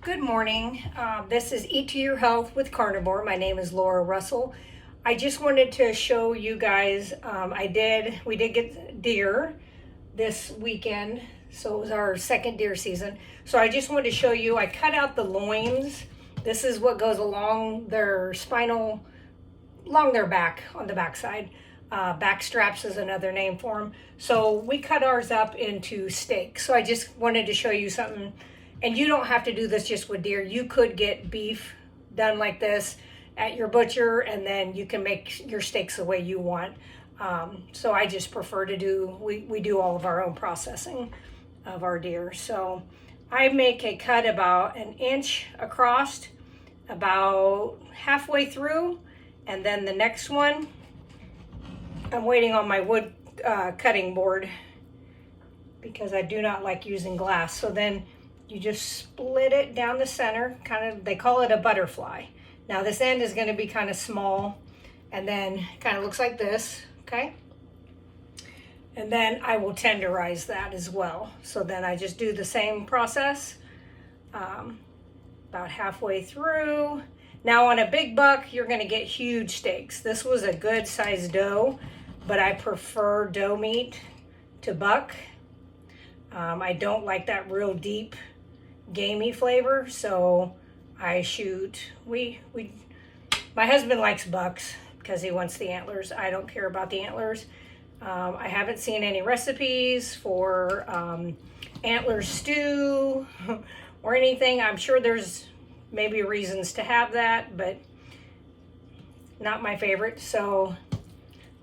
Good morning. This is Eat to Your Health with Carnivore. My name is Laura Russell. I just wanted to show you guys, we did get deer this weekend, so it was our second deer season. So I just wanted to show you, I cut out the loins. This is what goes along their spinal, along their back, on the backside. Back straps is another name for them. So we cut ours up into steaks. So I just wanted to show you something. And you don't have to do this just with deer. You could get beef done like this at your butcher, and then you can make your steaks the way you want. So I just prefer to do, we do all of our own processing of our deer. So I make a cut about an inch across, about halfway through, and then the next one, I'm waiting on my wood cutting board because I do not like using glass. So then you just split it down the center, kind of, they call it a butterfly. Now this end is gonna be kind of small, and then kind of looks like this, okay? And then I will tenderize that as well. So then I just do the same process, about halfway through. Now on a big buck, you're gonna get huge steaks. This was a good sized doe, but I prefer doe meat to buck. I don't like that real deep gamey flavor, so I shoot, my husband likes bucks because he wants the antlers. I don't care about the antlers. I haven't seen any recipes for antler stew or anything. I'm sure there's maybe reasons to have that, but not my favorite. So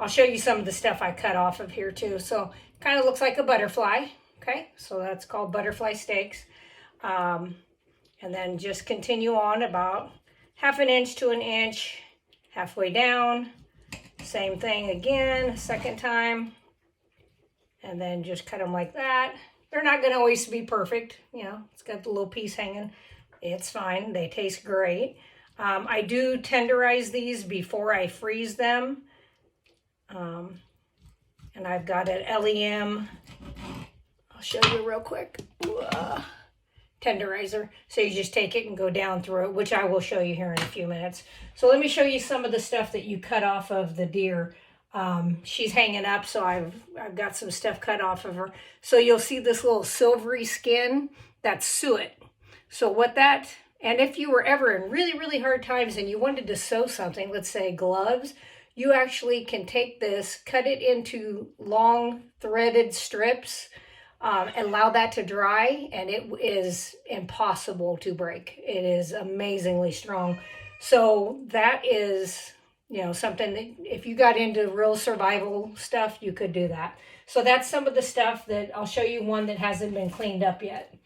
I'll show you some of the stuff I cut off of here too. So kind of looks like a butterfly. Okay, so that's called butterfly steaks. And then just continue on about half an inch to an inch, halfway down. Same thing again, second time. And then just cut them like that. They're not going to always be perfect. You know, it's got the little piece hanging. It's fine. They taste great. I do tenderize these before I freeze them. And I've got an LEM. I'll show you real quick. Tenderizer. So you just take it and go down through it, which I will show you here in a few minutes. So let me show you some of the stuff that you cut off of the deer. She's hanging up, so I've got some stuff cut off of her. So you'll see this little silvery skin, that's suet. So what that, and if you were ever in really, really hard times and you wanted to sew something, let's say gloves, you actually can take this, cut it into long threaded strips, allow that to dry, and it is impossible to break. It is amazingly strong. So that is, you know, something that if you got into real survival stuff, you could do that. So that's some of the stuff that I'll show you, one that hasn't been cleaned up yet.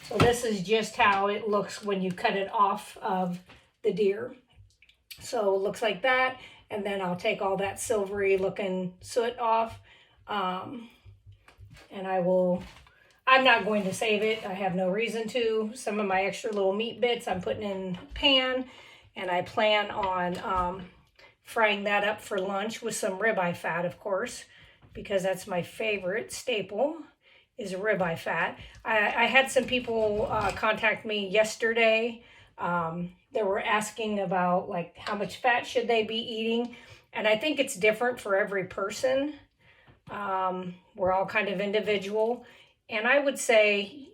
So this is just how it looks when you cut it off of the deer. So it looks like that. And then I'll take all that silvery looking soot off. And I'm not going to save it. I have no reason to. Some of my extra little meat bits I'm putting in a pan, and I plan on frying that up for lunch with some ribeye fat, of course, because that's my favorite staple is ribeye fat. I had some people contact me yesterday. They were asking about like how much fat should they be eating, and I think it's different for every person. We're all kind of individual. And I would say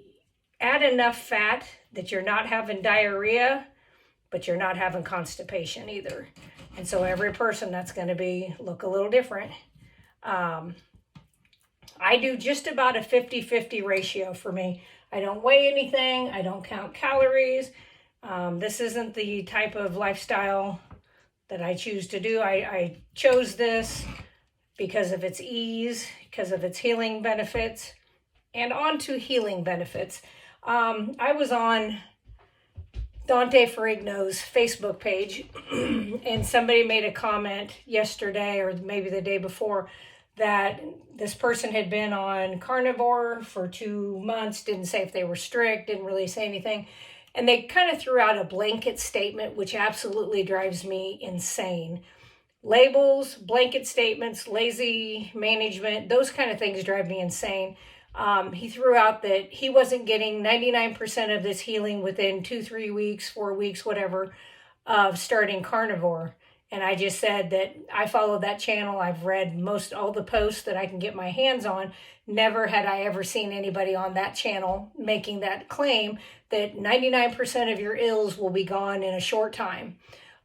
add enough fat that you're not having diarrhea, but you're not having constipation either. And so every person, that's going to look a little different. I do just about a 50-50 ratio for me. I don't weigh anything. I don't count calories. This isn't the type of lifestyle that I choose to do. I chose this because of its ease, because of its healing benefits, and on to healing benefits. I was on Dante Ferrigno's Facebook page, and somebody made a comment yesterday or maybe the day before that this person had been on carnivore for 2 months, didn't say if they were strict, didn't really say anything. And they kind of threw out a blanket statement, which absolutely drives me insane. Labels, blanket statements, lazy management, those kind of things drive me insane. He threw out that he wasn't getting 99% of this healing within 2, 3 weeks, 4 weeks, whatever, of starting carnivore. And I just said that I follow that channel. I've read most all the posts that I can get my hands on. Never had I ever seen anybody on that channel making that claim that 99% of your ills will be gone in a short time.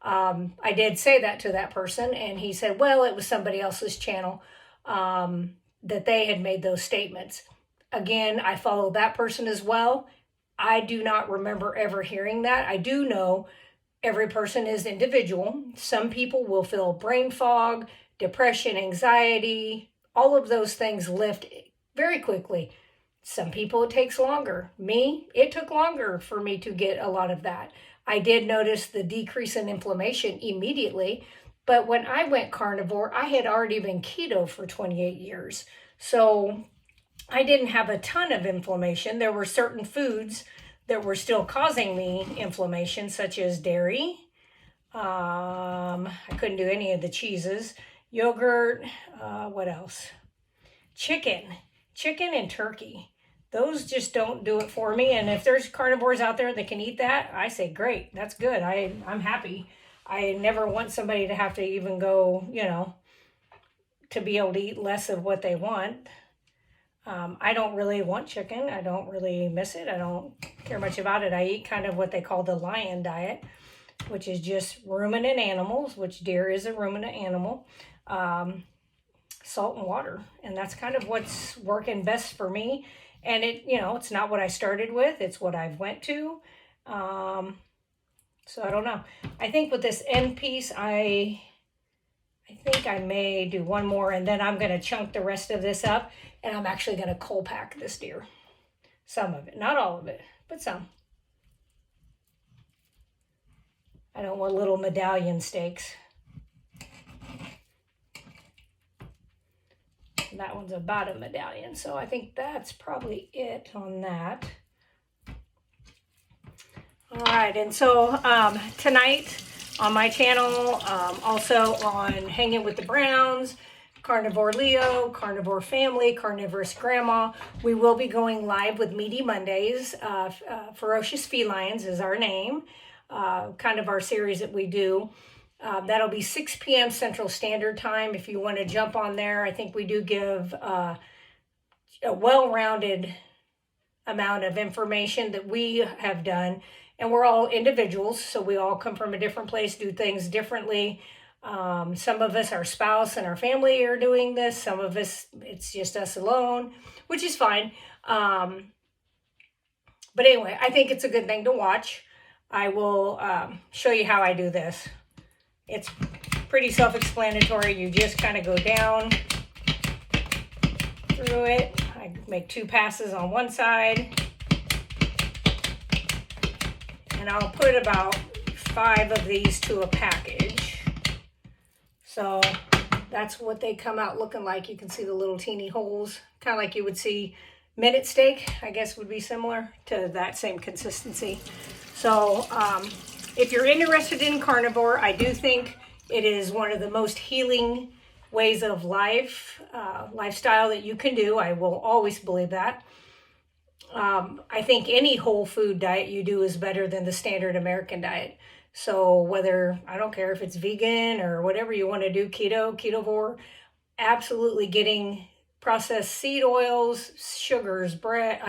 I did say that to that person, and he said, well, it was somebody else's channel that they had made those statements. Again, I follow that person as well. I do not remember ever hearing that. I do know every person is individual. Some people will feel brain fog, depression, anxiety, all of those things lift very quickly. Some people it takes longer. Me, it took longer for me to get a lot of that. I did notice the decrease in inflammation immediately, but when I went carnivore, I had already been keto for 28 years. So I didn't have a ton of inflammation. There were certain foods that were still causing me inflammation, such as dairy. I couldn't do any of the cheeses. Yogurt, what else? Chicken and turkey. Those just don't do it for me. And if there's carnivores out there that can eat that, I say, great, that's good. I'm happy. I never want somebody to have to even go, to be able to eat less of what they want. I don't really want chicken. I don't really miss it. I don't care much about it. I eat kind of what they call the lion diet, which is just ruminant animals, which deer is a ruminant animal, salt and water. And that's kind of what's working best for me. And it's not what I started with. It's what I've went to. So I don't know. I think with this end piece, I think I may do one more, and then I'm going to chunk the rest of this up, and I'm actually going to cold pack this deer. Some of it, not all of it, but some. I don't want little medallion steaks. That one's about a medallion, so I think that's probably it on that. All right, and so tonight on my channel, also on Hanging with the Browns, Carnivore Leo, Carnivore Family, Carnivorous Grandma, we will be going live with Meaty Mondays. Ferocious Felines is our name, kind of our series that we do. That'll be 6 p.m. Central Standard Time. If you want to jump on there, I think we do give a well-rounded amount of information that we have done. And we're all individuals, so we all come from a different place, do things differently. Some of us, our spouse and our family are doing this. Some of us, it's just us alone, which is fine. But anyway, I think it's a good thing to watch. I will show you how I do this. It's pretty self-explanatory. You just kind of go down through it. I make 2 passes on one side. And I'll put about 5 of these to a package. So that's what they come out looking like. You can see the little teeny holes, kind of like you would see minute steak, I guess would be similar to that same consistency. So if you're interested in carnivore, I do think it is one of the most healing ways of lifestyle that you can do. I will always believe that. I think any whole food diet you do is better than the standard American diet. So whether, I don't care if it's vegan or whatever you want to do, keto, ketovore, absolutely getting processed seed oils, sugars, bread,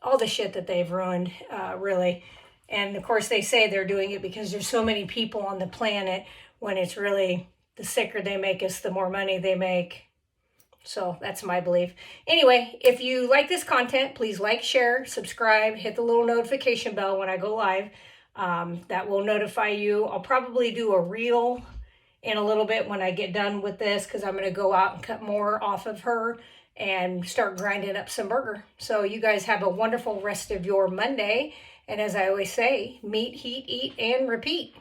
all the shit that they've ruined, really. And of course they say they're doing it because there's so many people on the planet, when it's really the sicker they make us, the more money they make. So that's my belief. Anyway, if you like this content, please like, share, subscribe, hit the little notification bell when I go live. That will notify you. I'll probably do a reel in a little bit when I get done with this, because I'm going to go out and cut more off of her and start grinding up some burger. So you guys have a wonderful rest of your Monday. And as I always say, meet, heat, eat, and repeat.